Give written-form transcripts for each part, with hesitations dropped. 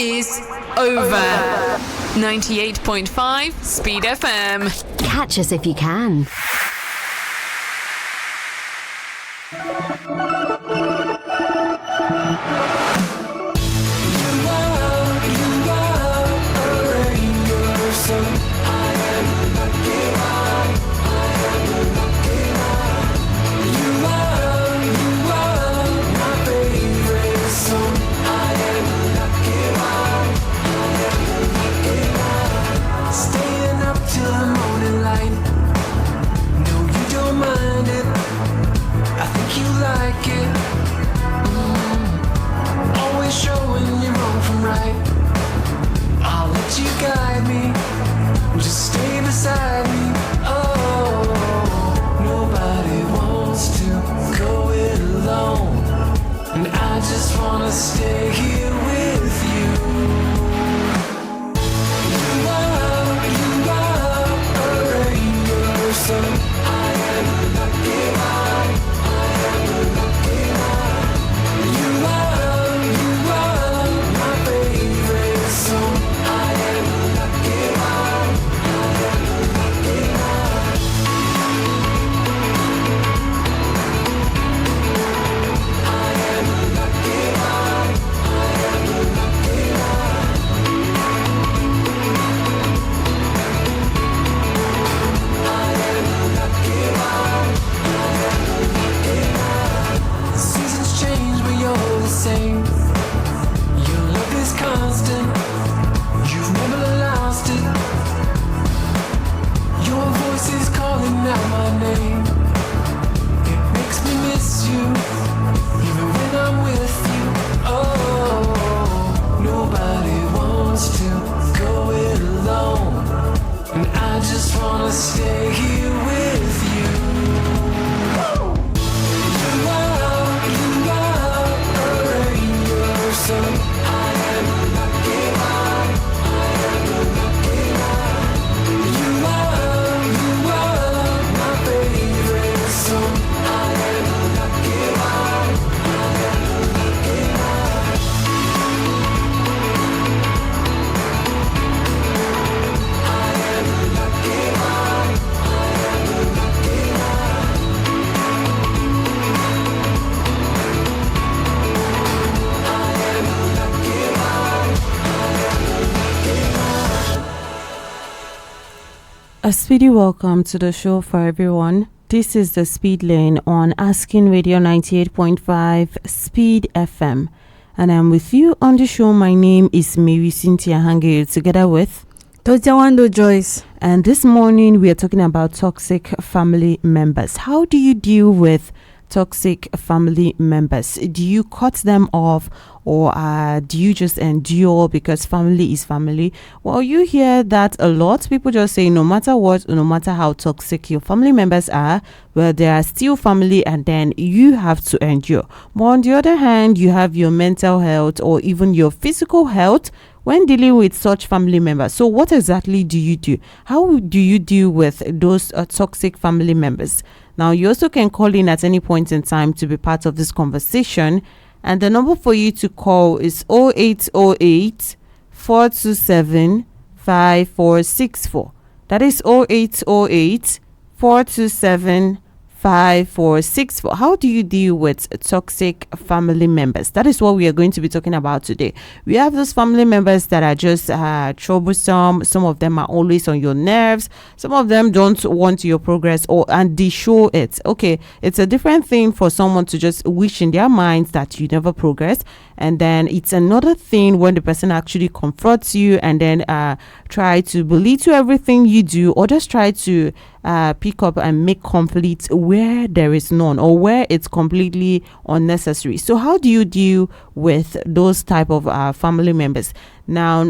is over. 98.5 Speed FM. Catch us if you can. Stay here with you. You are a rainbow, so I am lucky. I am lucky. You are my favorite song. I am lucky. I am lucky. I am lucky. Stay here with you. You are a rainbow, so I am lucky. I am lucky. You are my favorite song. I am lucky. I am lucky. I am lucky. A speedy welcome to the show for everyone. This is the Speed Lane on Asking Radio 98.5 Speed FM. And I'm with you on the show. My name is Marysyntia Hangeior, together with Wandedoo Joyce. And this morning we are talking about toxic family members. How do you deal with toxic family members? Do you cut them off, or do you just endure because family is family? Well, you hear that a lot. People just say no matter what, no matter how toxic your family members are, well, they are still family, and then you have to endure. But on the other hand, you have your mental health or even your physical health when dealing with such family members. So what exactly do you do? How do you deal with those toxic family members? Now, you also can call in at any point in time to be part of this conversation. And the number for you to call is 0808 427 5464. That is 0808 427 5464. How do you deal with toxic family members? That is what we are going to be talking about today. We have those family members that are just troublesome. Some of them are always on your nerves. Some of them don't want your progress, and they show it. Okay, it's a different thing for someone to just wish in their minds that you never progress, and then it's another thing when the person actually confronts you and then try to belittle everything you do, or just try to pick up and make conflict where there is none, or where it's completely unnecessary. So how do you deal with those type of family members? Now,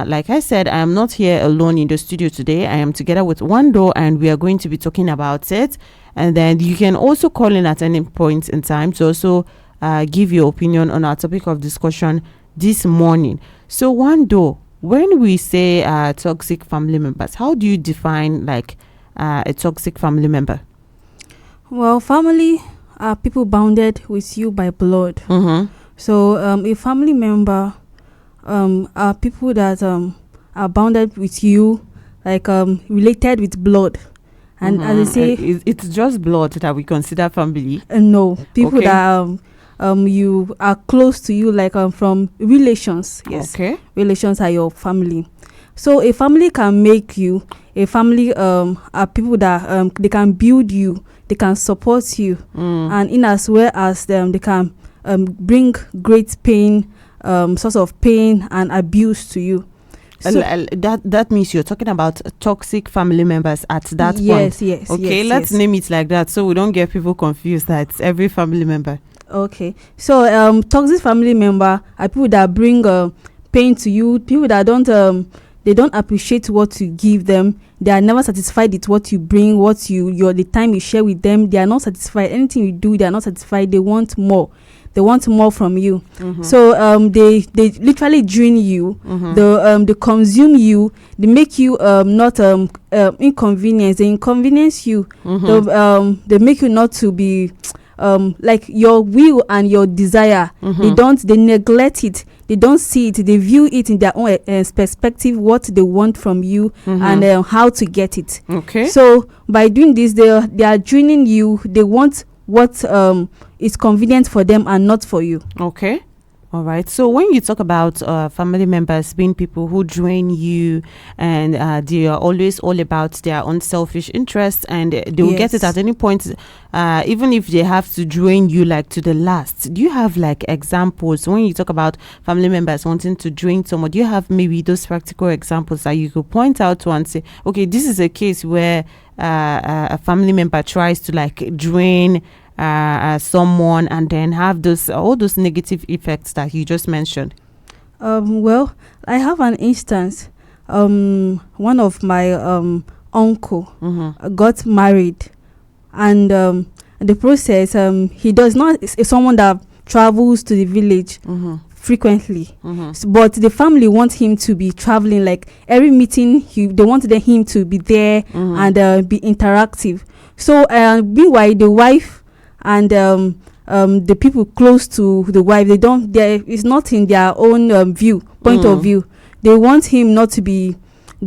like I said, I am not here alone in the studio today. I am together with Wandedoo, and we are going to be talking about it. And then you can also call in at any point in time to also give your opinion on our topic of discussion this morning. So Wandedoo, when we say toxic family members, how do you define like a toxic family member? Well, family are people bounded with you by blood. Mm-hmm. So a family member are people that are bounded with you, like related with blood. And as I say, It's just blood that we consider family. no, people Okay. that you are close to you, like from relations. Yes, Okay. relations are your family. So a family can make you. A family are people that they can build you, they can support you, and in as well as they can bring great pain, source of pain and abuse to you. So, That means you're talking about toxic family members at that point. yes. Okay, yes, let's yes. name it like that so we don't get people confused that it's every family member. Okay, so toxic family member are people that bring pain to you, people that don't they don't appreciate what you give them. They are never satisfied with what you bring, what your the time you share with them. They are not satisfied. Anything you do, they are not satisfied. They want more. They want more from you. So they literally drain you. They consume you. They make you not inconvenience. They inconvenience you. They make you not to be like your will and your desire. They neglect it. They don't see it. They view it in their own perspective, what they want from you and how to get it. Okay. So by doing this, they are draining you. They want what is convenient for them and not for you. Okay. All right. So when you talk about family members being people who drain you and they are always all about their own selfish interests and they will get it at any point, even if they have to drain you like to the last. Do you have like examples when you talk about family members wanting to drain someone? Do you have maybe those practical examples that you could point out to and say, okay, this is a case where a family member tries to like drain someone and then have all those negative effects that you just mentioned? Well, I have an instance. One of my uncle got married, and the process, he does not is someone that travels to the village frequently, but the family want him to be traveling, like every meeting they wanted him to be there and be interactive. So meanwhile the wife and the people close to the wife, it's not in their own point of view. They want him not to be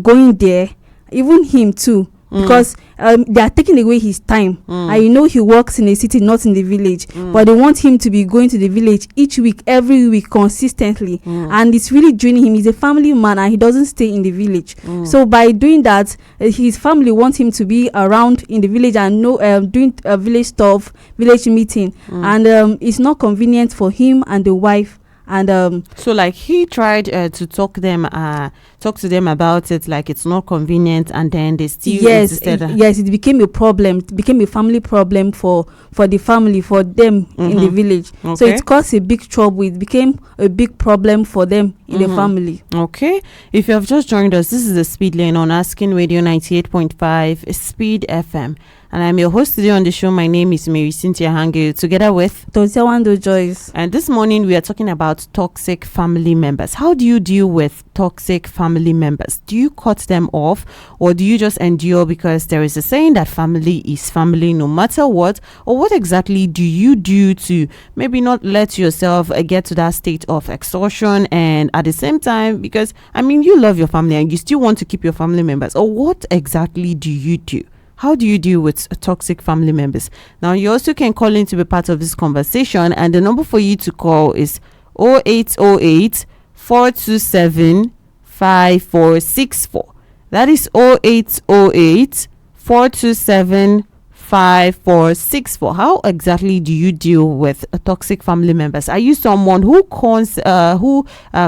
going there, even him too, because they are taking away his time. And he works in a city, not in the village, but they want him to be going to the village each week, every week, consistently, and it's really draining him. He's a family man and he doesn't stay in the village. So by doing that, his family wants him to be around in the village and doing village stuff, village meeting, and it's not convenient for him and the wife. And so like he tried to talk to them about it, like it's not convenient, and then they still insisted. It became a problem. It became a family problem for the family, for them in the village. Okay. So it caused a big trouble. It became a big problem for them in the family. Okay. If you have just joined us, this is the Speed Lane on Asking Radio 98.5 Speed FM. And I'm your host today on the show. My name is Marysyntia Hangeior, together with Wandedoo Tortya. And this morning we are talking about toxic family members. How do you deal with toxic family members? Do you cut them off, or do you just endure? Because there is a saying that family is family no matter what. Or what exactly do you do to maybe not let yourself get to that state of exhaustion, and at the same time, because you love your family and you still want to keep your family members? Or what exactly do you do? How do you deal with toxic family members? Now, you also can call in to be part of this conversation, and the number for you to call is 0808 427 5464. That is 0808 427 5464. How exactly do you deal with toxic family members? Are you someone who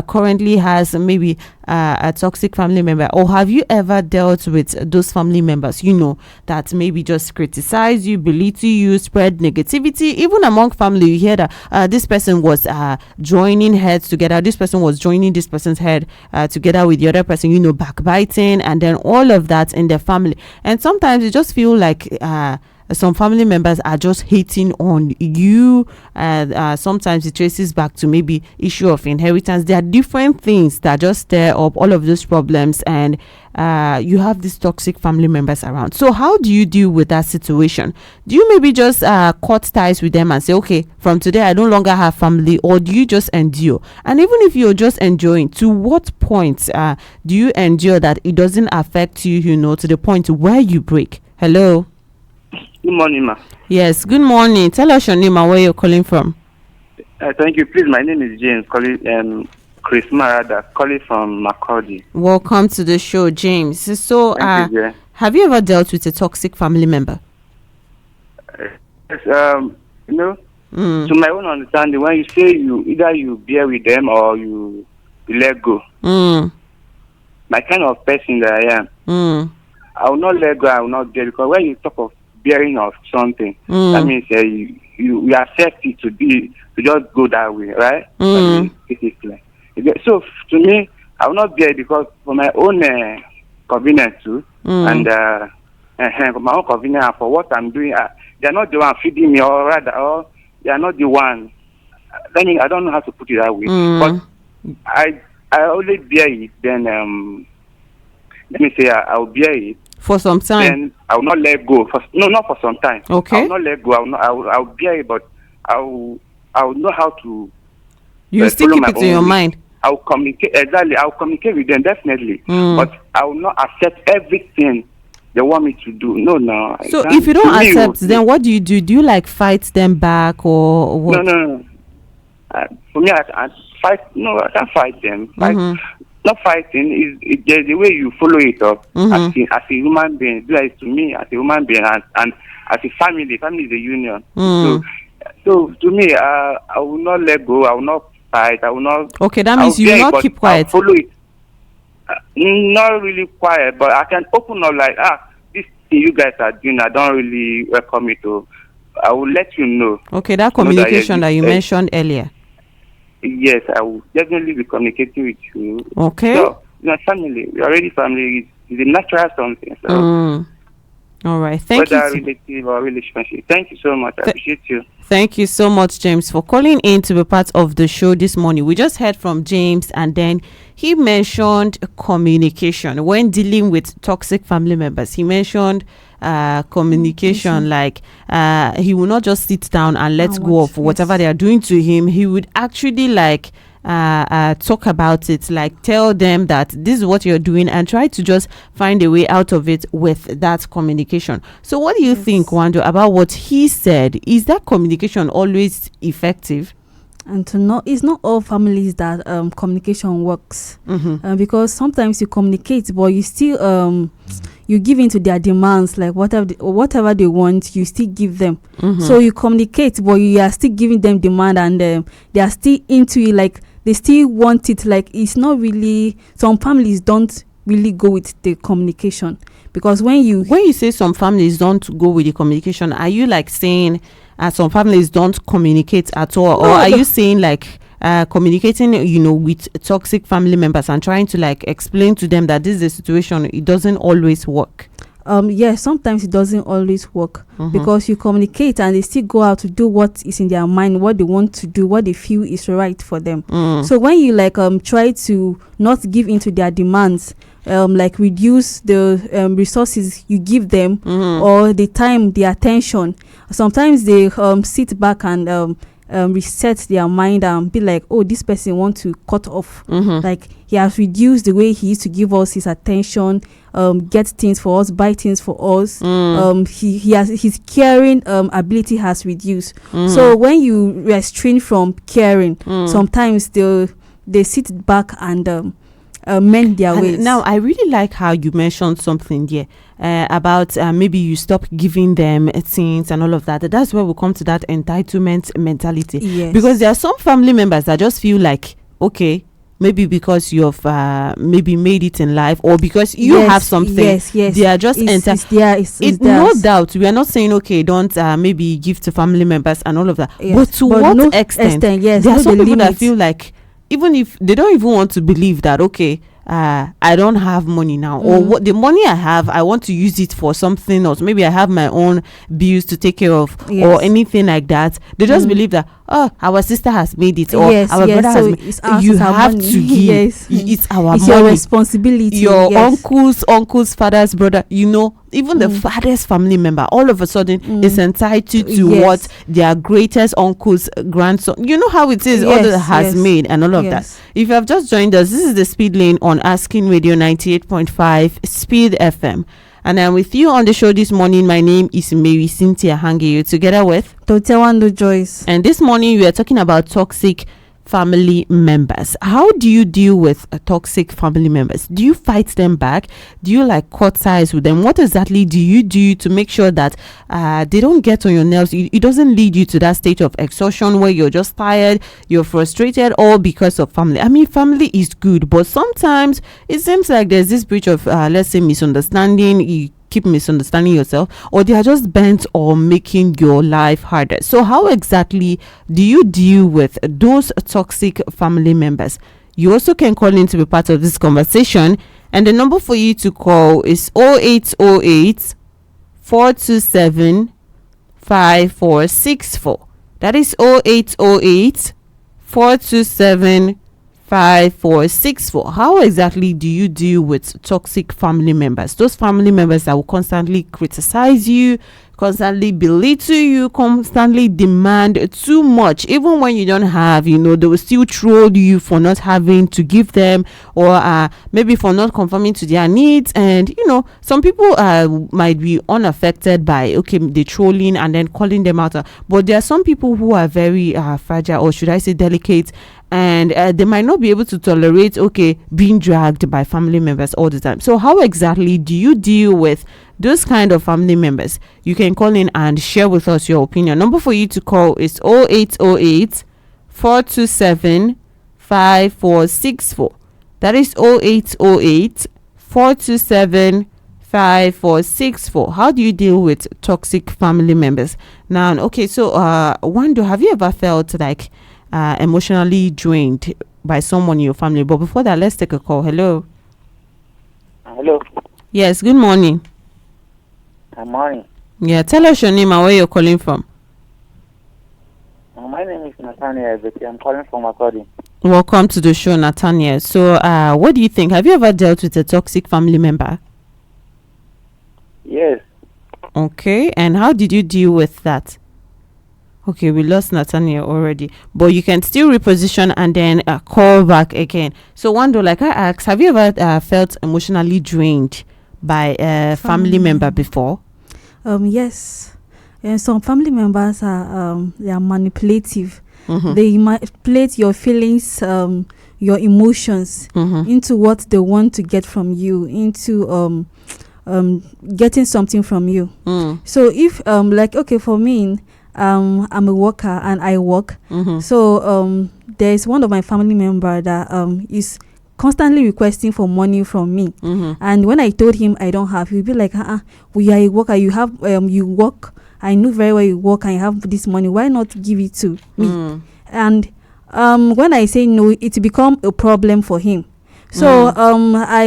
currently has maybe a toxic family member, or have you ever dealt with those family members that maybe just criticize you, belittle you, spread negativity? Even among family, you hear that this person was joining heads together, this person was joining this person's head together with the other person, backbiting, and then all of that in their family. And sometimes you just feel like some family members are just hating on you. Sometimes it traces back to maybe issue of inheritance. There are different things that just stir up all of those problems, and you have these toxic family members around. So how do you deal with that situation? Do you maybe just cut ties with them and say, okay, from today I no longer have family, or do you just endure? And even if you're just enjoying, to what point do you endure that it doesn't affect you, to the point where you break? Hello. Good morning, ma. Yes, good morning. Tell us your name and where you're calling from. Thank you. Please, my name is James, Chris Marada, calling from Makurdi. Welcome to the show, James. So, Thank you, yeah. have you ever dealt with a toxic family member? Yes, to my own understanding, when you say either you bear with them or you let go, my kind of person that I am, I will not let go, I will not bear, because when you talk of bearing of something, that means you accept it to just go that way, right? It is clear. So to me, I will not bear, because for my own convenience too, and for my own convenience, for what I'm doing, they are not the one feeding me, or they are not the one. I mean, I don't know how to put it that way, but I only bear it. Then let me say I will bear it for some time. Then I will not let go. Not for some time. Okay. I will not let go. I will bear it, but I will know how to. You still keep it in your mind. I will communicate exactly. I will communicate with them definitely, but I will not accept everything they want me to do. No. So if you don't accept, then what do you do? Do you like fight them back, or what? No. For me, I fight. No, I can't fight them. Not fighting is there's the way you follow it up as a human being. Like to me, as a human being, and as a family. Family is a union. So to me, I will not let go. I will not fight. I will not. Okay, that means you will not keep quiet. I'll follow it. Not really quiet, but I can open up like, this thing you guys are doing, I don't really welcome it. I will let you know. Okay, that communication that you mentioned earlier. Yes, I will definitely be communicating with you. Okay. So, family. We are already family. It's a natural something. So. All right. Thank you. Whether relative or relationship. Thank you so much. I appreciate you. Thank you so much, James, for calling in to be part of the show this morning. We just heard from James, and then he mentioned communication when dealing with toxic family members. He mentioned communication, like he will not just sit down and let go of whatever they are doing to him. He would actually talk about it, like tell them that this is what you're doing, and try to just find a way out of it with that communication. So what do you think, Wando, about what he said? Is that communication always effective? And to know, it's not all families that communication works, because sometimes you communicate, but you still you give into their demands, like whatever they want, you still give them. So you communicate, but you are still giving them demand, and they are still into it, like they still want it. Like it's not really. Some families don't really go with the communication, because when you say some families don't go with the communication, are you like saying some families don't communicate at all, or are you saying like communicating with toxic family members and trying to like explain to them that this is a situation, it doesn't always work? Yes, sometimes it doesn't always work, because you communicate and they still go out to do what is in their mind, what they want to do, what they feel is right for them. So when you like try to not give into their demands, like reduce the resources you give them, or the time, the attention, sometimes they sit back and reset their mind and be like, oh, this person want to cut off. Like he has reduced the way he used to give us his attention, get things for us, buy things for us. His caring ability has reduced. So when you restrain from caring, sometimes they sit back and mend their ways. Now I really like how you mentioned something here about maybe you stop giving them things and all of that. That's where we come to that entitlement mentality. Yes. Because there are some family members that just feel like, okay, maybe because you've maybe made it in life, or because you have something, they are just no doubt. We are not saying, okay, don't maybe give to family members and all of that, but to what extent? Yes, there are some people that feel like, even if they don't even want to believe that, okay, I don't have money now, or what the money I have, I want to use it for something else. Maybe I have my own bills to take care of, or anything like that. They just believe that, oh, our sister has made it, or our brother has made it. You have to give. It's our it's money. your responsibility. Your uncle's father's brother, even the father's family member, all of a sudden is entitled to what their greatest uncle's grandson. You know how it is, all that has made and all of that. If you have just joined us, this is the Speed Lane on Asking Radio 98.5 Speed FM. And I'm with you on the show this morning. My name is Marysyntia Hangeior, together with Tortya Wandedoo Joyce. And this morning we are talking about toxic family members. How do you deal with toxic family members? Do you fight them back? Do you cut ties with them? What exactly do you do to make sure that they don't get on your nerves? It doesn't lead you to that state of exhaustion where you're just tired, you're frustrated, all because of family. I mean, family is good, but sometimes it seems like there's this breach of let's say misunderstanding. You keep misunderstanding yourself, or they are just bent on making your life harder. So how exactly do you deal with those toxic family members? You also can call in to be part of this conversation, and the number for you to call is 0808 427 5464. That is 0808 427 5464. How exactly do you deal with toxic family members? Those family members that will constantly criticize you, constantly belittle you, constantly demand too much, even when you don't have, they will still troll you for not having to give them, or maybe for not conforming to their needs. And some people might be unaffected by the trolling and then calling them out, but there are some people who are very fragile, or should I say delicate, and they might not be able to tolerate being dragged by family members all the time. So how exactly do you deal with those kind of family members? You can call in and share with us your opinion. Number for you to call is 0808 427 5464. That is 0808 427 5464. How do you deal with toxic family members? Now, so Wando, have you ever felt like emotionally drained by someone in your family? But before that, let's take a call. Hello. Yes, good morning. Good morning. Yeah, tell us your name and where you're calling from. My name is Nathaniel. I'm calling from Akodi. Welcome to the show, Nathaniel. So what do you think? Have you ever dealt with a toxic family member? Yes. Okay, and how did you deal with that? Okay, we lost Nathaniel already, but you can still reposition and then call back again. So Wando, like I asked, have you ever felt emotionally drained by a family member before? Yes. And some family members are they are manipulative. Mm-hmm. They manipulate your feelings, your emotions into what they want to get from you, into getting something from you. So if for me, I'm a worker and I work. So there's one of my family member that is constantly requesting for money from me. And when I told him I don't have, he'll be like, we are a worker, you have you work, I know very well you work and you have this money, why not give it to me? And when I say no, it become a problem for him. So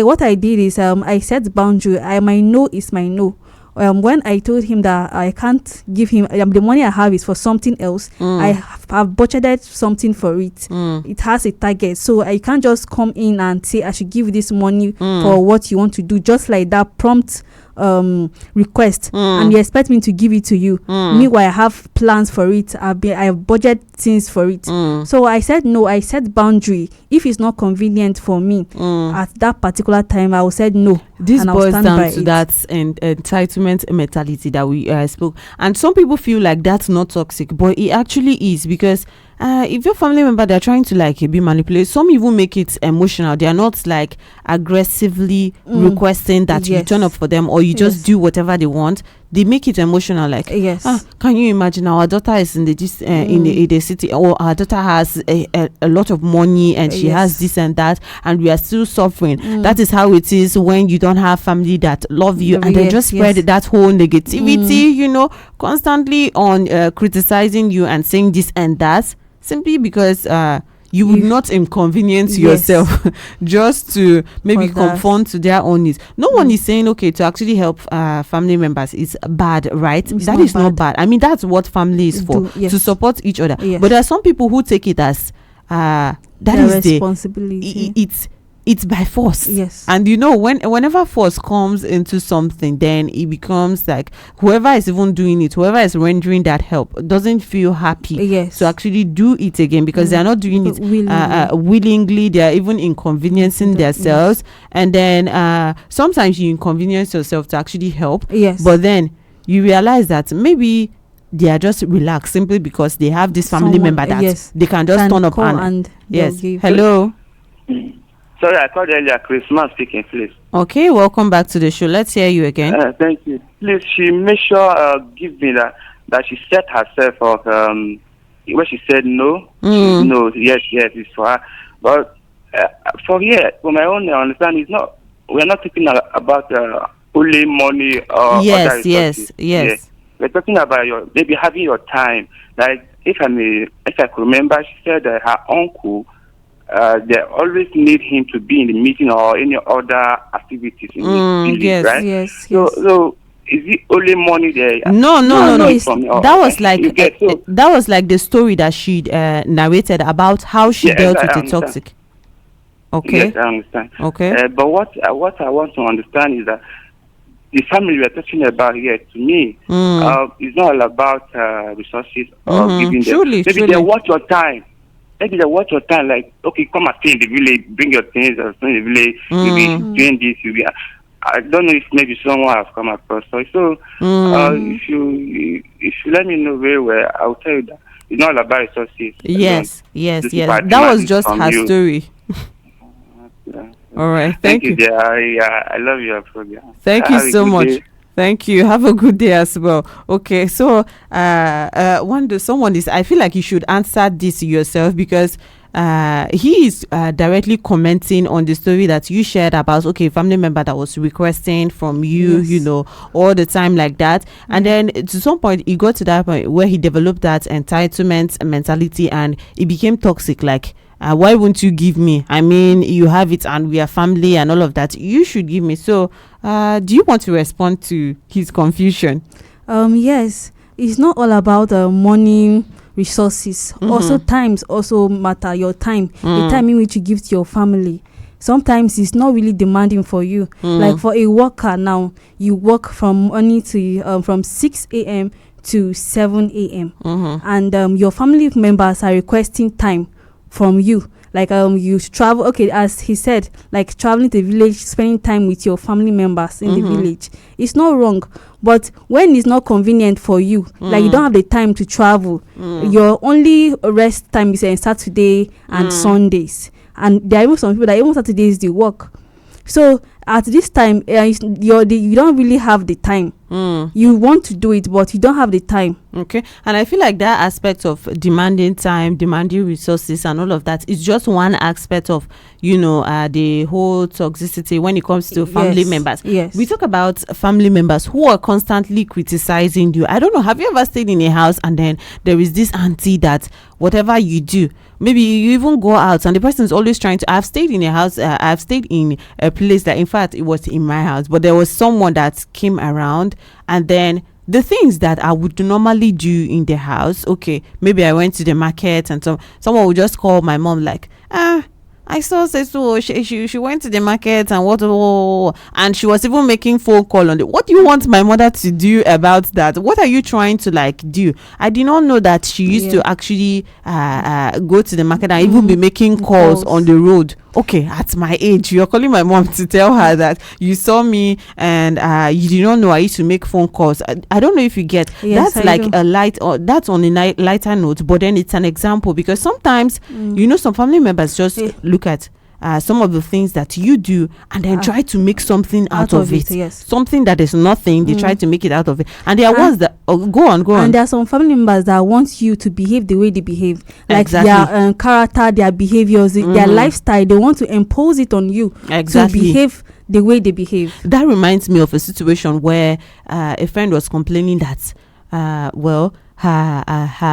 what I did is I set boundary. My no is my no. When I told him that I can't give him the money I have is for something else, I have budgeted something for it. It has a target, so I can't just come in and say I should give this money for what you want to do, just like that prompt request, and you expect me to give it to you. Meanwhile, I have plans for it. I have budget things for it. So I said no. I set boundary. If it's not convenient for me at that particular time, I will say no. This boils down to that entitlement mentality that we spoke. And some people feel like that's not toxic, but it actually is, because if your family member, they're trying to be manipulated, some even make it emotional. They are not aggressively requesting that you turn up for them or you just do whatever they want. They make it emotional, can you imagine, our daughter is in the city, or our daughter has a lot of money and she has this and that, and we are still suffering. That is how it is when you don't have family that love you, and they just spread that whole negativity, constantly on criticizing you and saying this and that, simply because you would not inconvenience Yes. yourself just to maybe For that. conform to their own needs. No one is saying, okay, to actually help family members is bad, right? It's That not is not bad. I mean, that's what family is for, Do, yes. to support each other. Yes. But there are some people who take it as that Their is the responsibility. it's by force. Yes. And whenever force comes into something, then it becomes like whoever is even doing it, whoever is rendering that help, doesn't feel happy Yes. to actually do it again, because they are not doing it willingly. They are even inconveniencing themselves. And then sometimes you inconvenience yourself to actually help. Yes. But then you realize that maybe they are just relaxed simply because they have this family Someone, member that yes, they can just turn up call and they'll yes. give. Hello. Sorry, I called earlier. Christmas speaking, please. Okay, welcome back to the show. Let's hear you again. Thank you. Please, she made sure give me that she set herself up when she said no. No, yes, it's for her. But for my own understanding, it's not. We're not talking about only money or Yes, other resources. yes. We're talking about maybe having your time. Like if I could remember, she said that her uncle. They always need him to be in the meeting or any other activities in the village, yes. right? Yes. So is it only money there? No. That was like You get, so, that was like the story that she narrated about how she Yes, dealt I with the understand. toxic. Okay. Yes, I understand. Okay. But what I want to understand is that the family we're talking about here, to me, it's not all about resources or giving them. Truly. Maybe they watch your time. Like, okay, come and stay in the village, bring your things, or stay in the village, you'll be doing this, you'll be. I don't know if maybe someone has come across. So if you let me know very well, I'll tell you that it's not all about resources. Yes. This is about That was demanding just from her you. story. Yeah. All right. Thank you. dear. I love your program. Thank Have you a so good much. day. Thank you. Have a good day as well. Okay, so I feel like you should answer this yourself, because he is directly commenting on the story that you shared about family member that was requesting from you, Yes. all the time like that. And then to some point he got to that point where he developed that entitlement mentality and it became toxic. Like, why won't you give me? I mean, you have it and we are family and all of that. You should give me. So do you want to respond to his confusion? Yes, it's not all about money, resources. Also, times also matter. Your time, the time in which you give to your family. Sometimes it's not really demanding for you. Like for a worker now, you work from morning to from 6 a.m. to 7 a.m. And your family members are requesting time from you. Like you travel, as he said, like traveling to the village, spending time with your family members in the village. It's not wrong, but when it's not convenient for you, like you don't have the time to travel, your only rest time is Saturday and Sundays, and there are even some people that even Saturdays they work. So at this time, you don't really have the time. You want to do it, but you don't have the time. Okay, and I feel like that aspect of demanding time, demanding resources, and all of that is just one aspect of the whole toxicity when it comes to family members. Yes, we talk about family members who are constantly criticizing you. I don't know. Have you ever stayed in a house and then there is this auntie that whatever you do, maybe you even go out and the person is always trying to. I've stayed in a house. I've stayed in a place that, in fact, it was in my house, but there was someone that came around, and then the things that I would normally do in the house, maybe I went to the market and someone would just call my mom like, I saw so she went to the market and what, and she was even making phone call on it. What do you want my mother to do about that? What are you trying to do? I did not know that she used to actually go to the market and even be making calls on the road. At my age, you're calling my mom to tell her that you saw me and you did not know I used to make phone calls. I don't know if you get. Yes, that's I like do. a light, or that's on a lighter note, but then it's an example, because sometimes some family members just look at some of the things that you do and then try to make something out of it. Yes. Something that is nothing, they try to make it out of it. And there are ones that go on. And there are some family members that want you to behave the way they behave, like Exactly. their character, their behaviors, their lifestyle. They want to impose it on you Exactly. to behave the way they behave. That reminds me of a situation where a friend was complaining that her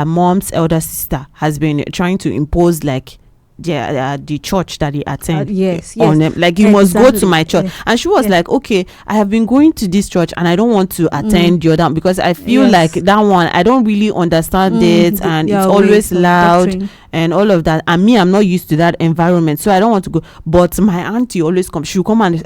mom's elder sister has been trying to impose like the church that they attend. Yes, On yes. them, like you must go to Exactly. my church. Yeah. And she was Yeah. like, okay, I have been going to this church and I don't want to attend the other because I feel Yes. like that one I don't really understand it, and their it's ways always of loud doctrine. and all of that, and me, I'm not used to that environment, so I don't want to go. But my auntie always come, she'll come and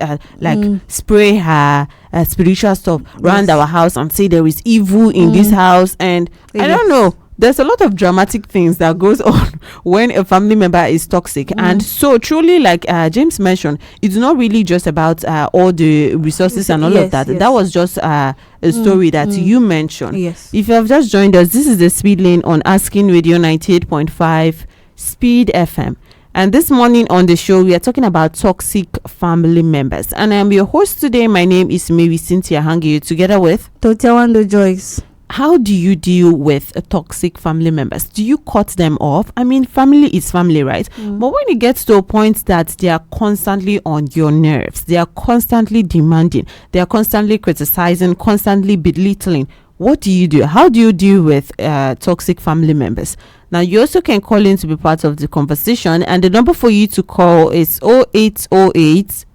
spray her spiritual stuff around our house and say there is evil in this house, and I don't know, there's a lot of dramatic things that goes on when a family member is toxic. And so truly, like James mentioned, it's not really just about all the resources and all of that. That was just a story that you mentioned. Yes. If you have just joined us, this is the Speed Lane on Asking Radio 98.5 Speed FM. And this morning on the show, we are talking about toxic family members. And I am your host today. My name is Marysyntia Hangeior, together with Tortya Wandedoo Joyce. How do you deal with toxic family members? Do you cut them off? I mean, family is family, right? But when it gets to a point that they are constantly on your nerves, they are constantly demanding, they are constantly criticizing, constantly belittling, what do you do? How do you deal with toxic family members? Now, you also can call in to be part of the conversation, and the number for you to call is 0808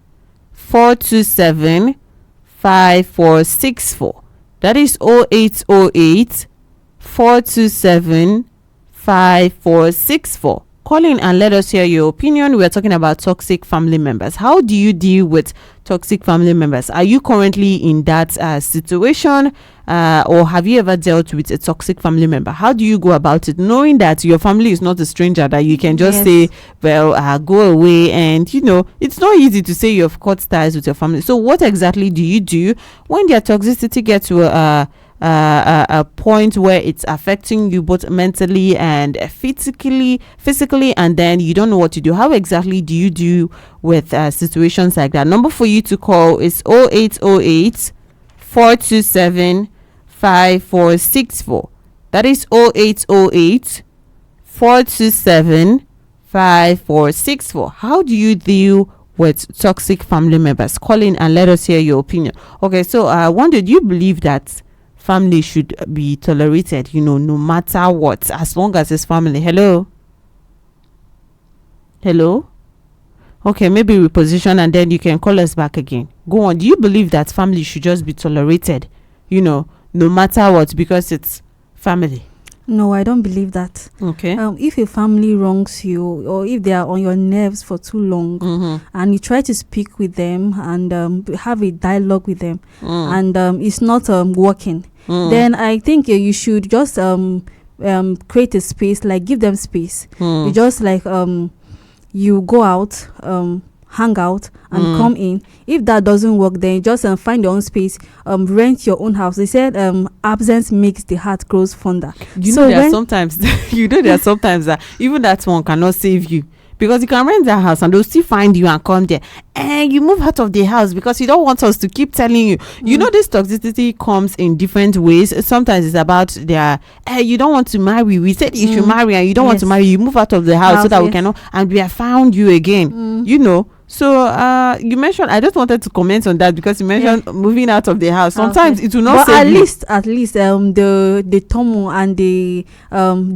427 5464. That is 0808 427 5464. Call in and let us hear your opinion. We're talking about toxic family members. How do you deal with toxic family members? Are you currently in that situation, or have you ever dealt with a toxic family member? How do you go about it, knowing that your family is not a stranger that you can just say, well, go away? And you know, it's not easy to say you've cut ties with your family. So what exactly do you do when their toxicity gets to a point where it's affecting you both mentally and physically, and then you don't know what to do? How exactly do you deal with situations like that? Number for you to call is 0808 427 5464. That is 0808 427 5464. How do you deal with toxic family members? Call in and let us hear your opinion. Okay, so Wanda, do you believe that family should be tolerated, no matter what, as long as it's family? Hello? Okay, maybe reposition and then you can call us back again. Go on. Do you believe that family should just be tolerated, no matter what, because it's family? No, I don't believe that. Okay. If a family wrongs you, or if they are on your nerves for too long, and you try to speak with them and have a dialogue with them, and it's not working, then I think you should just create a space, like give them space. You just like you go out, hang out and come in. If that doesn't work, then just find your own space, rent your own house. They said absence makes the heart grows fonder. There are sometimes that even that one cannot save you, because you can rent that house and they'll still find you and come there, and you move out of the house because you don't want us to keep telling you. This toxicity comes in different ways. Sometimes it's about their you don't want to marry, we said you should marry, and you don't want to marry, you move out of the house so that we cannot, and we have found you again. So you mentioned, I just wanted to comment on that because you mentioned moving out of the house. Sometimes it will not save you. At least the turmoil and the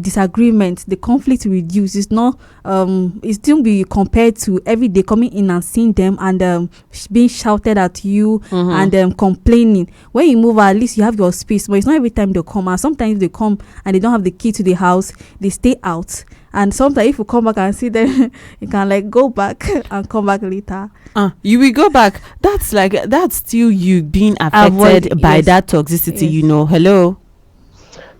disagreement, the conflict reduce. It's not it still be compared to every day coming in and seeing them and being shouted at you and complaining. When you move out, at least you have your space. But it's not every time they come, and sometimes they come and they don't have the key to the house, they stay out. And sometimes if you come back and see them, you can like go back and come back later. You will go back. That's still you being affected by that toxicity. Hello.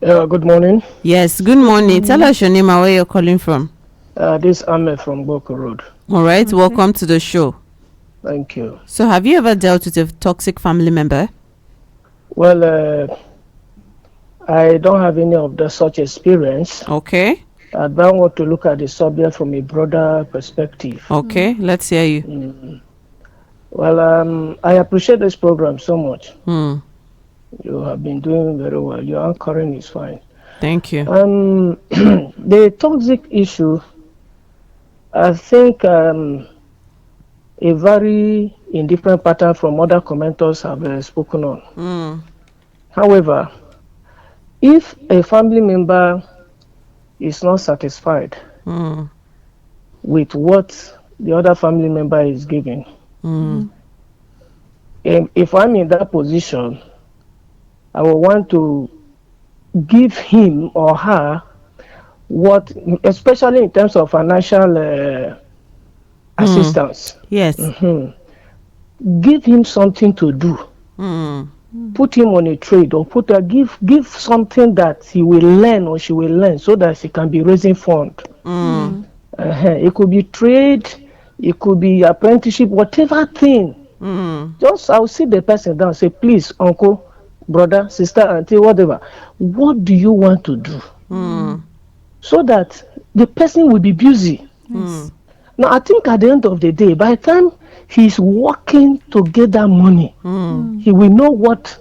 Good morning. Yes, good morning. Tell us your name and where you're calling from. This is Ahmed from Boko Road. All right, welcome to the show. Thank you. So have you ever dealt with a toxic family member? Well, I don't have any of the such experience. Okay. I don't want to look at the subject from a broader perspective. Okay, let's hear you. Well, I appreciate this program so much. You have been doing very well. Your anchoring is fine. Thank you. The toxic issue, I think, a very indifferent pattern from other commenters have spoken on. However, if a family member is not satisfied, with what the other family member is giving. If I'm in that position, I will want to give him or her what, especially in terms of financial assistance. Yes. Give him something to do. Put him on a trade, or give something that he will learn or she will learn, so that she can be raising fund. It could be trade, it could be apprenticeship, whatever thing. Just I'll sit the person down, say, please, uncle, brother, sister, auntie, whatever, what do you want to do? So that the person will be busy. Now, I think at the end of the day, by the time he's working to get that money, he will know what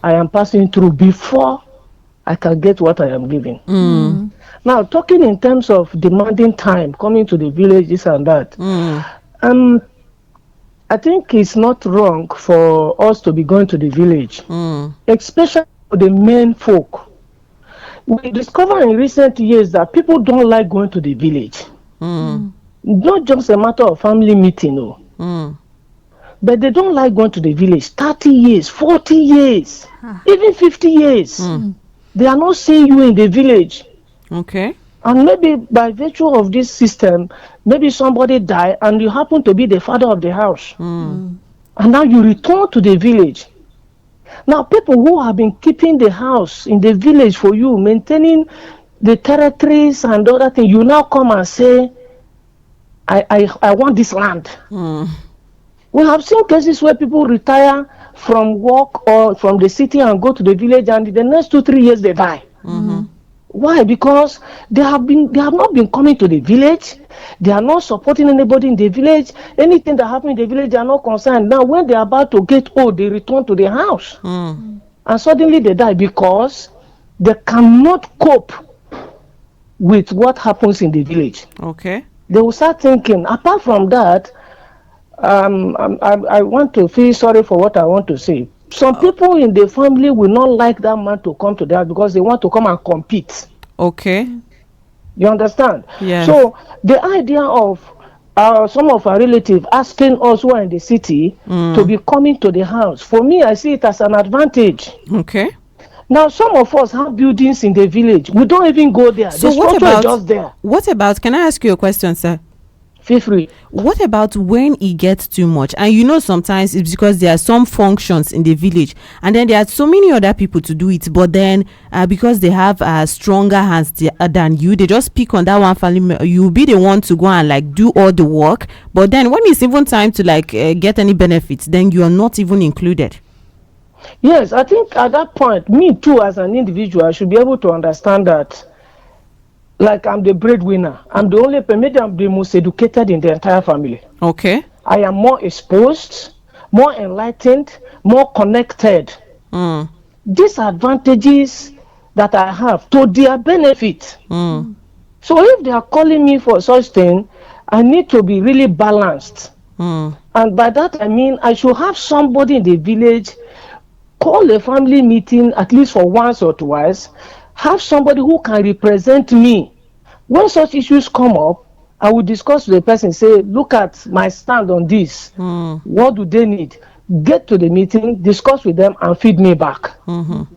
I am passing through before I can get what I am giving. Now, talking in terms of demanding time, coming to the village, this and that, I think it's not wrong for us to be going to the village, especially for the men folk. We discovered in recent years that people don't like going to the village. Not just a matter of family meeting, no. But they don't like going to the village. 30 years, 40 years, even 50 years. They are not seeing you in the village. Okay. And maybe by virtue of this system, maybe somebody died and you happen to be the father of the house. And now you return to the village. Now, people who have been keeping the house in the village for you, maintaining the territories and other things, you now come and say, I want this land. We have seen cases where people retire from work or from the city and go to the village, and in the next 2-3 years they die. Why? Because they have not been coming to the village. They are not supporting anybody in the village. Anything that happens in the village, they are not concerned. Now, when they are about to get old, they return to the house. And suddenly they die because they cannot cope with what happens in the village. Okay. They will start thinking, apart from that, I want to feel sorry for what I want to say. Some people in the family will not like that man to come to them because they want to come and compete. Okay. You understand? Yeah. So the idea of some of our relatives asking us who are in the city to be coming to the house, for me, I see it as an advantage. Okay. Now, some of us have buildings in the village. We don't even go there. So the what structure about, is just there. What about, can I ask you a question, sir? Feel free. What about when it gets too much? And you know, sometimes it's because there are some functions in the village and then there are so many other people to do it, but then because they have stronger hands than you, they just pick on that one family. You'll be the one to go and like do all the work, but then when it's even time to like get any benefits, then you are not even included. Yes, I think at that point, me too as an individual, I should be able to understand that, like, I'm the breadwinner. I'm the only, maybe I'm the most educated in the entire family. Okay. I am more exposed, more enlightened, more connected. These advantages that I have to their benefit. So if they are calling me for such thing, I need to be really balanced. And by that I mean I should have somebody in the village call a family meeting at least for once or twice, have somebody who can represent me. When such issues come up, I will discuss with the person, say, look at my stand on this. What do they need? Get to the meeting, discuss with them, and feed me back. You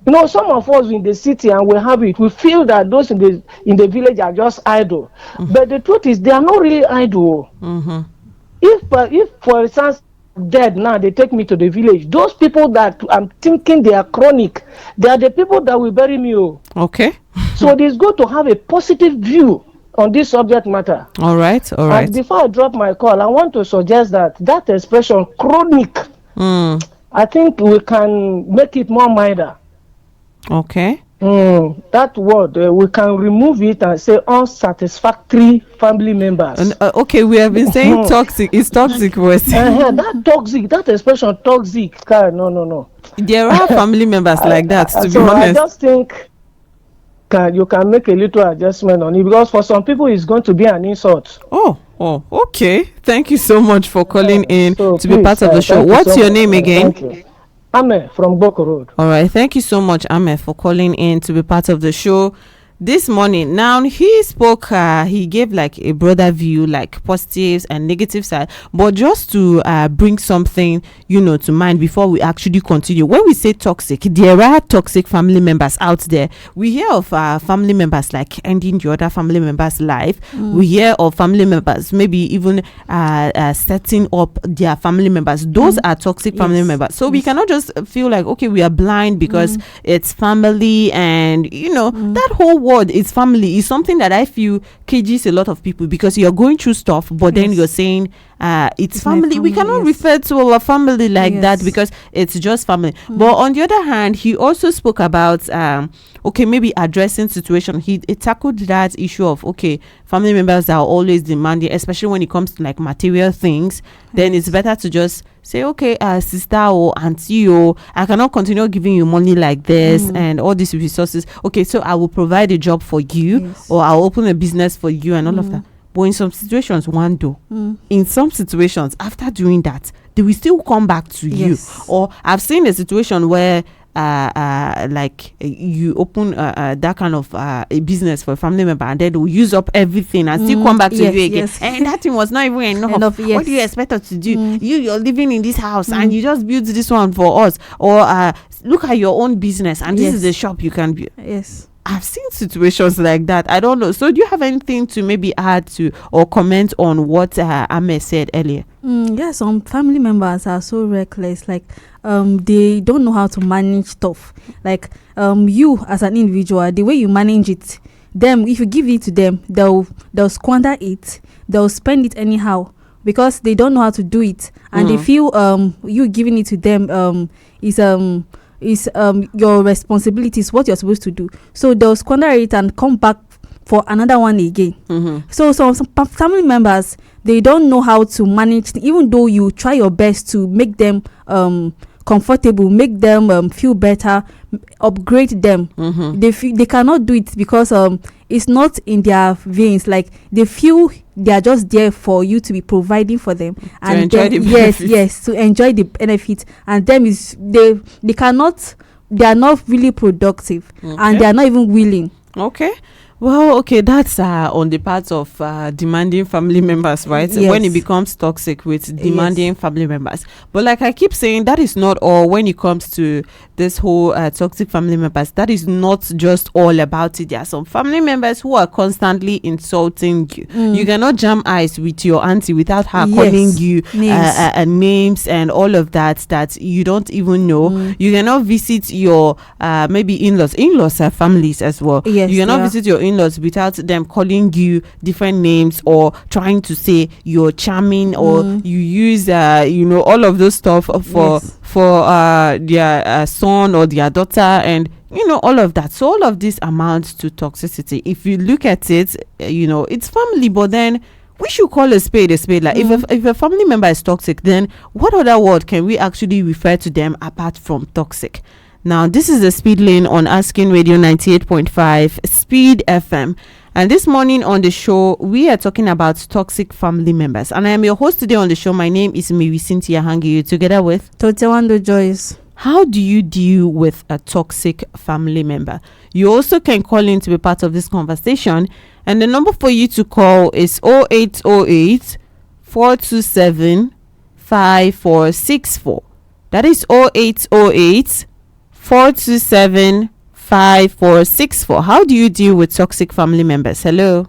know, some of us in the city, and we have it, we feel that those in the village are just idle. But the truth is, they are not really idle. If for instance, dead now, they take me to the village, those people that I'm thinking they are chronic, they are the people that will bury me. Okay. So it is good to have a positive view on this subject matter. All right. And before I drop my call, I want to suggest that expression chronic, I think we can make it more milder. Okay. That word, we can remove it and say unsatisfactory family members. Okay, we have been saying toxic. It's toxic words. That toxic, that expression toxic. No. There are family members like that, to be so honest. I just think you can make a little adjustment on it, because for some people it's going to be an insult. Oh, okay. Thank you so much for calling in So to be please, part of the show. thank you What's so your much. name again? Thank you. Ame from Boko Road. All right. Thank you so much, Ame, for calling in to be part of the show. this morning. Now he spoke, he gave like a broader view, like positives and negative side, but just to bring something, to mind before we actually continue. When we say toxic, there are toxic family members out there. We hear of family members like ending the other family members' life. We hear of family members maybe even setting up their family members. Those are toxic family members. So we cannot just feel like, okay, we are blind because it's family, and that whole word is family is something that I feel cages a lot of people, because you're going through stuff, but then you're saying it's family. We cannot refer to our family like that because it's just family. But on the other hand, he also spoke about okay, maybe addressing situation. He tackled that issue of, okay, family members are always demanding, especially when it comes to like material things. Then it's better to just say, okay, sister or auntie, I cannot continue giving you money like this and all these resources. Okay, so I will provide a job for you, or I'll open a business for you and all of that. But in some situations, in some situations, after doing that, they will still come back to you. Or I've seen a situation where like you open that kind of a business for a family member, and then they'll use up everything and still come back to you again. And that thing was not even enough. What do you expect us to do? You're living in this house and you just built this one for us. Or look at your own business, and this is the shop you can build. I've seen situations like that. I don't know. So do you have anything to maybe add to or comment on what Ame said earlier? Some family members are so reckless. Like they don't know how to manage stuff. Like you as an individual, the way you manage it, them, if you give it to them, they'll squander it. They'll spend it anyhow because they don't know how to do it, and they feel you giving it to them is your responsibility, is what you're supposed to do. So they'll squander it and come back for another one again. So some family members, they don't know how to manage, even though you try your best to make them comfortable, make them feel better, upgrade them. They cannot do it because it's not in their veins. Like they feel they are just there for you to be providing for them, and enjoy the benefits. To enjoy the benefits. And them is they are not really productive, and they are not even willing. Well, okay, that's on the part of demanding family members, right? When it becomes toxic with demanding family members. But like I keep saying, that is not all when it comes to this whole toxic family members. That is not just all about it. There are some family members who are constantly insulting you. You cannot jam eyes with your auntie without her calling you names and all of that you don't even know. You cannot visit your maybe in-laws. In-laws are families as well. You cannot visit your in-laws without them calling you different names or trying to say you're charming, or you use all of those stuff for their son or their daughter, and all of that. So all of this amounts to toxicity. If you look at it, it's family, but then we should call a spade a spade. Like if a family member is toxic, then what other word can we actually refer to them apart from toxic? Now, this is the Speed Lane on Asking Radio 98.5 Speed FM. And this morning on the show, we are talking about toxic family members. And I am your host today on the show. My name is Marysyntia Hangeior, together with Tortya Joyce. How do you deal with a toxic family member? You also can call in to be part of this conversation. And the number for you to call is 0808 427 5464. That is 0808 427 5464. How do you deal with toxic family members? Hello.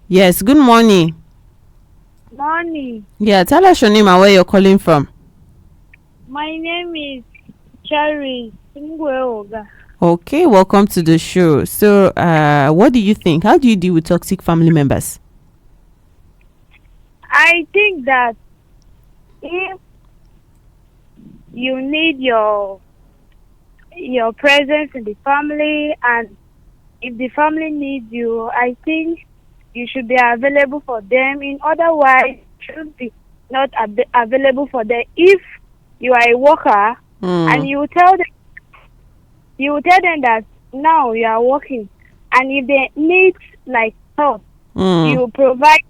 Yes, good morning. Yeah, tell us your name and where you're calling from. My name is Cherry Ngweoga. Okay, welcome to the show. So what do you think? How do you deal with toxic family members? I think that if you need your presence in the family, and if the family needs you, I think you should be available for them. In otherwise, you should be not available for them. If you are a worker and you tell them that now you are working, and if they need like help, you provide,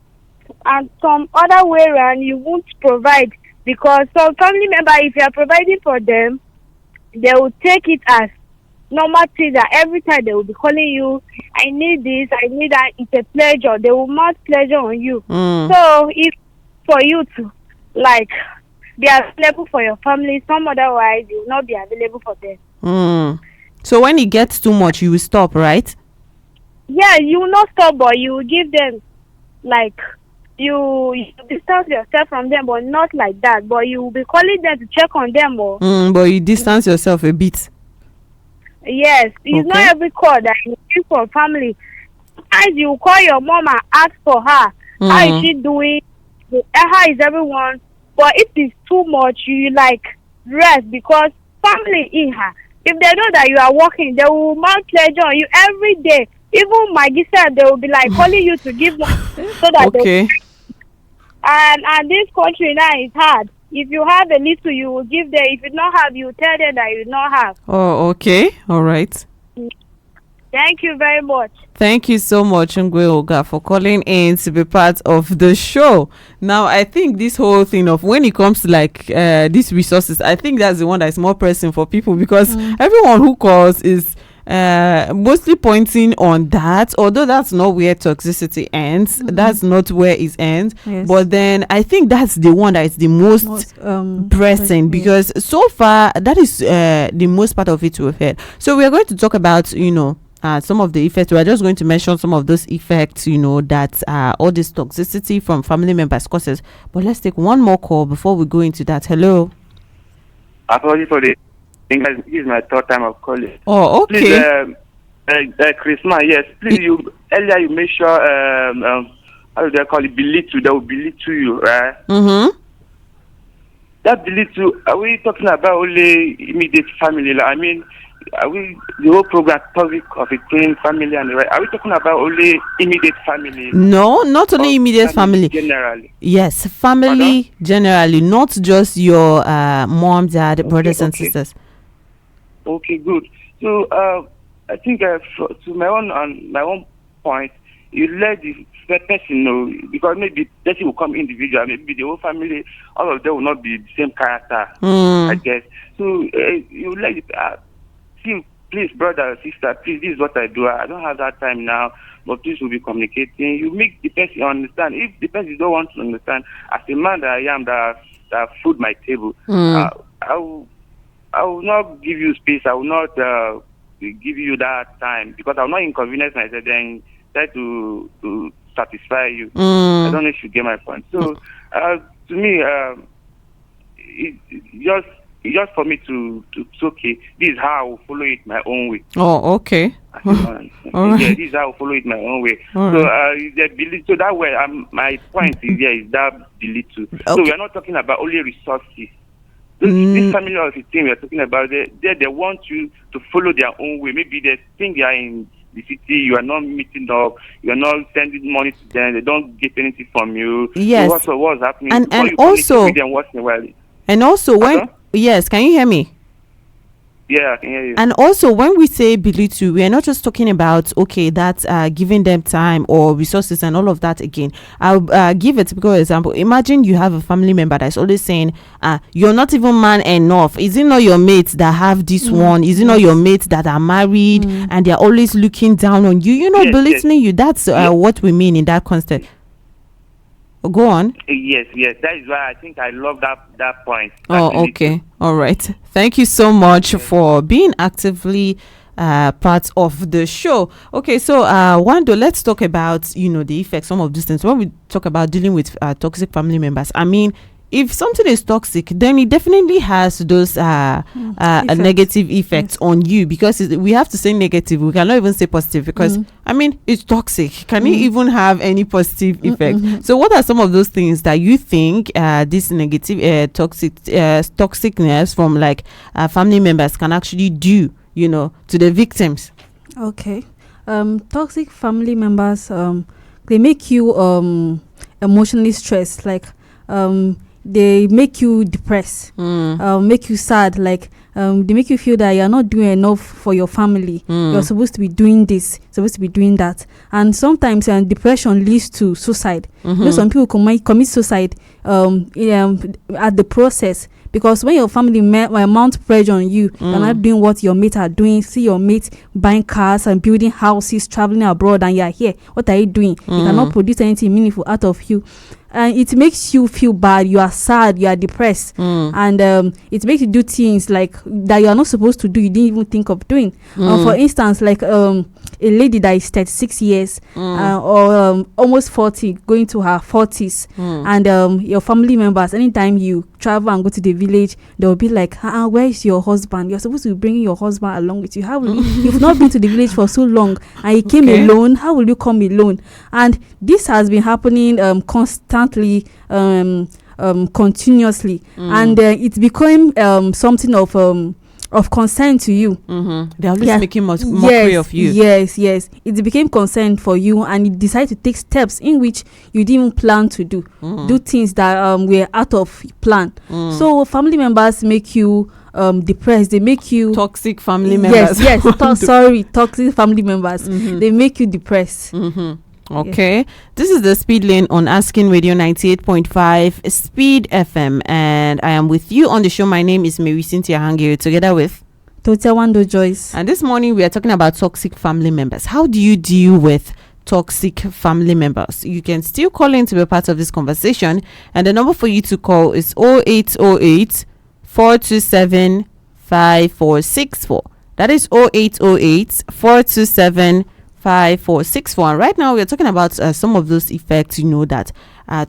and some other way around you won't provide. Because some family member, if you are providing for them, they will take it as normal thing that every time they will be calling you, I need this, I need that. It's a pleasure. They will mount pleasure on you. So if for you to like be available for your family, some otherwise you will not be available for them. So when it gets too much, you will stop, right? Yeah, you will not stop, but you will give them like you distance yourself from them, but not like that. But you will be calling them to check on them, or But you distance yourself a bit. yes, it's not every call that you give for family. As you call your mom and ask for her, how is she doing? How is everyone? But if it's too much, you like rest, because family in her. If they know that you are working, they will mount pleasure on you every day. Even my said they will be like calling you to give money so that Okay. and this country now is hard. If you have a little, you will give them. If you don't have, you tell them that you don't have. Oh, okay. All right. Thank you very much. Thank you so much, Ngwe Oga, for calling in to be part of the show. Now, I think this whole thing of when it comes to like these resources, I think that's the one that is more pressing for people, because everyone who calls is mostly pointing on that, although that's not where toxicity ends. That's not where it ends. Yes. But then I think that's the one that is the most pressing, because so far that is the most part of it we've heard. So we are going to talk about, some of the effects. We are just going to mention some of those effects, that all this toxicity from family members causes. But let's take one more call before we go into that. Hello. Apology for the thing. This is my third time of calling. Oh, okay. Please, Christmas, yes. Please, earlier you made sure, how do they call it? Belittle. They will belittle you, right? Mm-hmm. That belittle, are we talking about only immediate family? Like, I mean, are we the whole program topic of a clean family and the right? Are we talking about only immediate family? No, not only immediate family. Generally. Yes, family generally, not just your mom, dad, brothers and sisters. Okay, good. So I think to my own point, you let the person know, because maybe the person will come individual, maybe the whole family, all of them will not be the same character, I guess. So you let it. See, please, brother or sister, please, this is what I do. I don't have that time now, but please, we'll be communicating. You make the person understand. If the person don't want to understand, as a man that I am, that food my table, I will not give you space. I will not give you that time, because I will not inconvenience myself then try to satisfy you. I don't know if you get my point. So, to me, it's just for me to it's okay. This is how I will follow it my own way. Oh, okay. All right. Yeah, this is how I will follow it my own way. So that way, my point is that belittle. Okay. So we are not talking about only resources. This family of the team we are talking about, they want you to follow their own way. Maybe they think they are in the city, you are not meeting up, you are not sending money to them, they don't get anything from you. Yes. So what's happening? And also, with them once in a while. And also when yes, can you hear me? Yeah, I can hear you. And also, when we say belittle, we are not just talking about that's giving them time or resources and all of that. Again, I'll give a typical example. Imagine you have a family member that's always saying, "You're not even man enough. Is it not your mates that have this one? Is it not your mates that are married and they're always looking down on you? Belittling you." That's what we mean in that context. Go on. Yes. That is why I think I love that point. Oh, okay. All right. Thank you so much for being actively part of the show. Okay, so Wando, let's talk about the effects, some of these things. When we talk about dealing with toxic family members, I mean, if something is toxic, then it definitely has those negative effects on you, because we have to say negative. We cannot even say positive, because I mean, it's toxic. Can it even have any positive effect? So what are some of those things that you think this negative toxicness from like family members can actually do to the victims? Okay. Toxic family members, they make you emotionally stressed, like they make you depressed, make you sad, like they make you feel that you're not doing enough for your family. You're supposed to be doing this, supposed to be doing that. And sometimes depression leads to suicide. Some people commit suicide at the process, because when your family mount pressure on you, you're not doing what your mates are doing. See your mates buying cars and building houses, traveling abroad, and you're here. What are you doing? You cannot produce anything meaningful out of you. And it makes you feel bad. You are sad. You are depressed, and it makes you do things like that you are not supposed to do. You didn't even think of doing. For instance, like a lady that is 36 years or almost 40, going to her 40s, and your family members. Anytime you travel and go to the village, they will be like, "Where is your husband? You're supposed to be bringing your husband along with you. How will you? You've not been to the village for so long, and you came alone. How will you come alone?" And this has been happening constantly, continuously, and it became something of concern to you. They're always making mockery of you. Yes, it became concern for you, and you decide to take steps in which you didn't even plan to do things that were out of plan. So family members make you depressed. They make you toxic family members. Toxic family members. They make you depressed. Okay, this is the Speed Lane on Asking Radio 98.5 Speed FM, and I am with you on the show. My name is Marysyntia Hangeior, together with Tortya Wandedoo Joyce. And this morning we are talking about toxic family members. How do you deal with toxic family members? You can still call in to be part of this conversation, and the number for you to call is 0808 427 5464. That is 0808 427 5464. And right now we are talking about some of those effects, that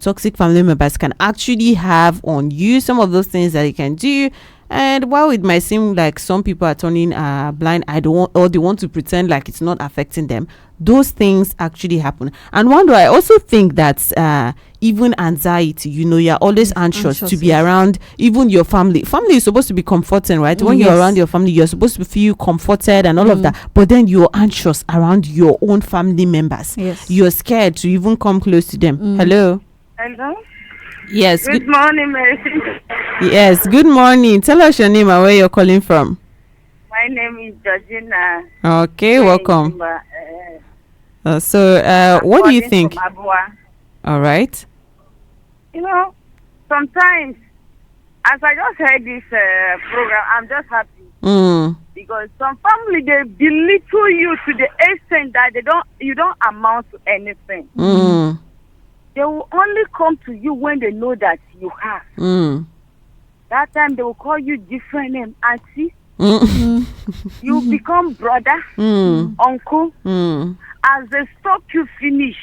toxic family members can actually have on you, some of those things that you can do. And while it might seem like some people are turning blind eye, or they want to pretend like it's not affecting them, those things actually happen. And I also think that even anxiety, you're always anxious to be around even your family. Family is supposed to be comforting, right? When you're around your family, you're supposed to feel comforted and all of that. But then you're anxious around your own family members. Yes. You're scared to even come close to them. Hello? Yes. Good morning, Mary. Yes, good morning. Tell us your name and where you're calling from. My name is Georgina. Okay, welcome. So, what do you think? All right. Sometimes, as I just heard this program, I'm just happy. Because some family, they belittle you to the extent that you don't amount to anything. They will only come to you when they know that you have. That time they will call you different name, auntie. You become brother, uncle. As they stop you finish,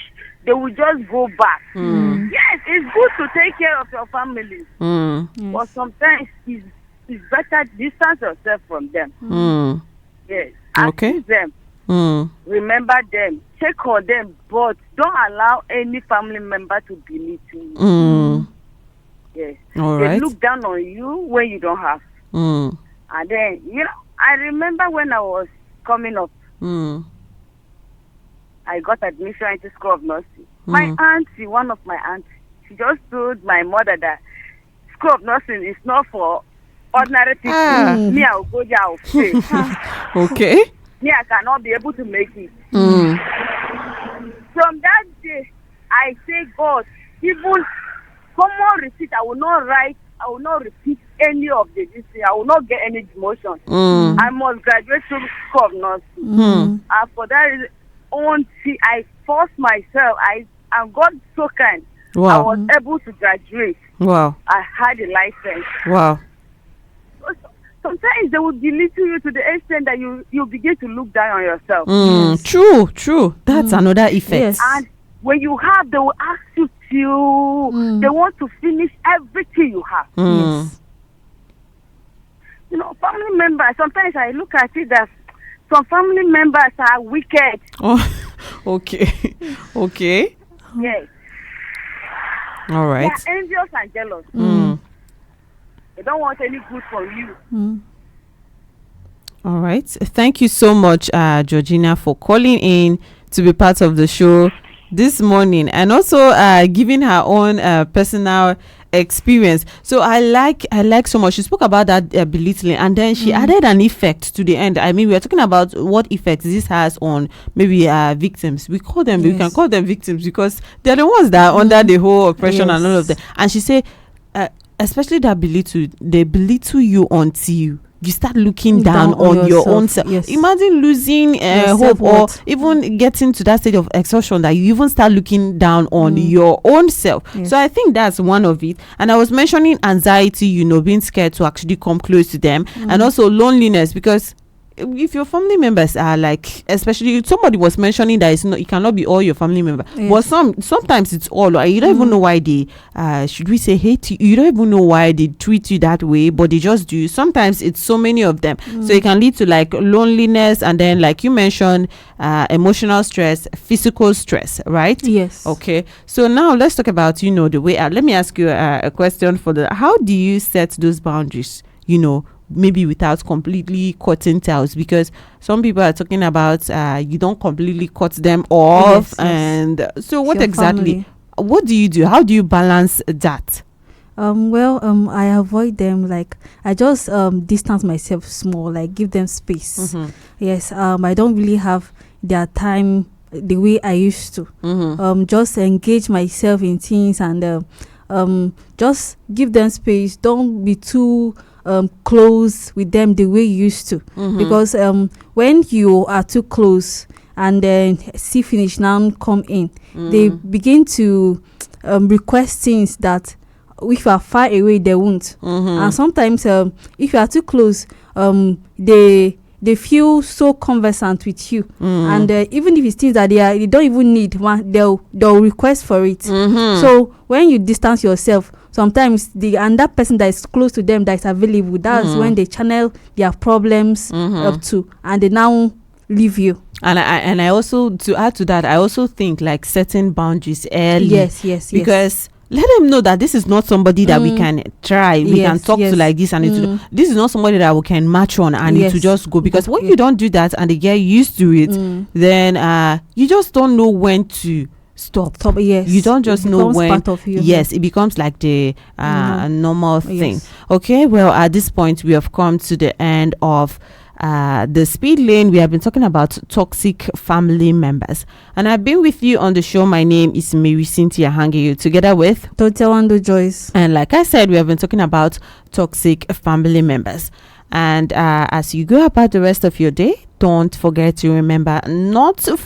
they will just go back. Yes, it's good to take care of your family, but sometimes it's better distance yourself from them. Yes, assist them. Remember them, check on them, but don't allow any family member to belittle you. Yes, all they right. look down on you when you don't have. And then I remember when I was coming up, I got admission into School of Nursing. My auntie, one of my aunts, she just told my mother that School of Nursing is not for ordinary people. Me, I will go there, I will fail. Okay. Me, I cannot be able to make it. From that day, I say, God, even common receipt, I will not write, I will not repeat any of the this thing. I will not get any demotion. I must graduate to School of Nursing. And for that reason, I forced myself. And God so kind. Wow. I was able to graduate. Wow. I had a license. Wow. Sometimes they will belittle you to the extent that you begin to look down on yourself. True. That's another effect. Yes. And when you have, they will ask you to. They want to finish everything you have. Yes. Family members. Sometimes I look at it that some family members are wicked. Oh, okay. Yes. All right. They are envious and jealous. They don't want any good from you. All right. Thank you so much, Georgina, for calling in to be part of the show this morning, and also giving her own personal experience. So I like so much. She spoke about that belittling, and then she added an effect to the end. I mean, we are talking about what effects this has on maybe victims. We can call them victims because they're the ones that are under the whole oppression and all of that. And she said especially that they belittle you until you start looking down on your own self. Yes. Imagine losing hope, or even getting to that state of exhaustion that you even start looking down on your own self. Yes. So I think that's one of it. And I was mentioning anxiety, being scared to actually come close to them, and also loneliness, because if your family members are like, especially somebody was mentioning that it cannot be all your family members, but sometimes it's all, or you don't even know why they should we say hate you. You don't even know why they treat you that way, but they just do. Sometimes it's so many of them, so it can lead to like loneliness, and then like you mentioned, emotional stress, physical stress, right? Yes. Okay, so now let's talk about the way out. Let me ask you a question how do you set those boundaries, maybe without completely cutting ties? Because some people are talking about you don't completely cut them off. Yes. And so what Your exactly family. what do you do? How do you balance that? I avoid them. Like, I just distance myself small, like give them space. Yes. I don't really have their time the way I used to. Just engage myself in things, and just give them space. Don't be too close with them the way you used to, because when you are too close and then see finish now come in, they begin to request things that if you are far away they won't. And sometimes if you are too close, they feel so conversant with you, and even if it's things that they don't even need, they'll request for it. So when you distance yourself, sometimes that person that is close to them, that is available, that's when they channel their problems up to, and they now leave you. And I also, to add to that, I also think like setting boundaries early. Yes. Because let them know that this is not somebody that we can try, we can talk to like this, and this is not somebody that we can match on and it to just go. Because when you don't do that and they get used to it, then you just don't know when to stop. Yes. You don't just know when. Part of you. Yes, it becomes like the normal thing. Yes. Okay, well, at this point we have come to the end of the speed lane. We have been talking about toxic family members, and I've been with you on the show. My name is Marysyntia Hangeior, together with Tortya Wandedoo Joyce. And like I said, we have been talking about toxic family members. And as you go about the rest of your day, don't forget to remember not to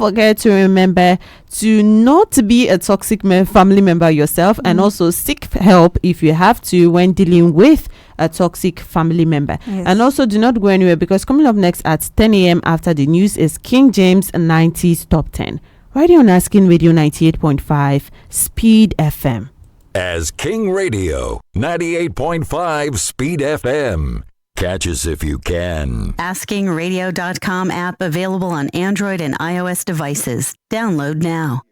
be a toxic family member yourself, and also seek help if you have to when dealing with a toxic family member. Yes. And also do not go anywhere, because coming up next at 10 a.m. after the news is King James 90s Top 10. Right here on Asking Radio 98.5 Speed FM. As King Radio 98.5 Speed FM. Catch us if you can. AskingRadio.com app available on Android and iOS devices. Download now.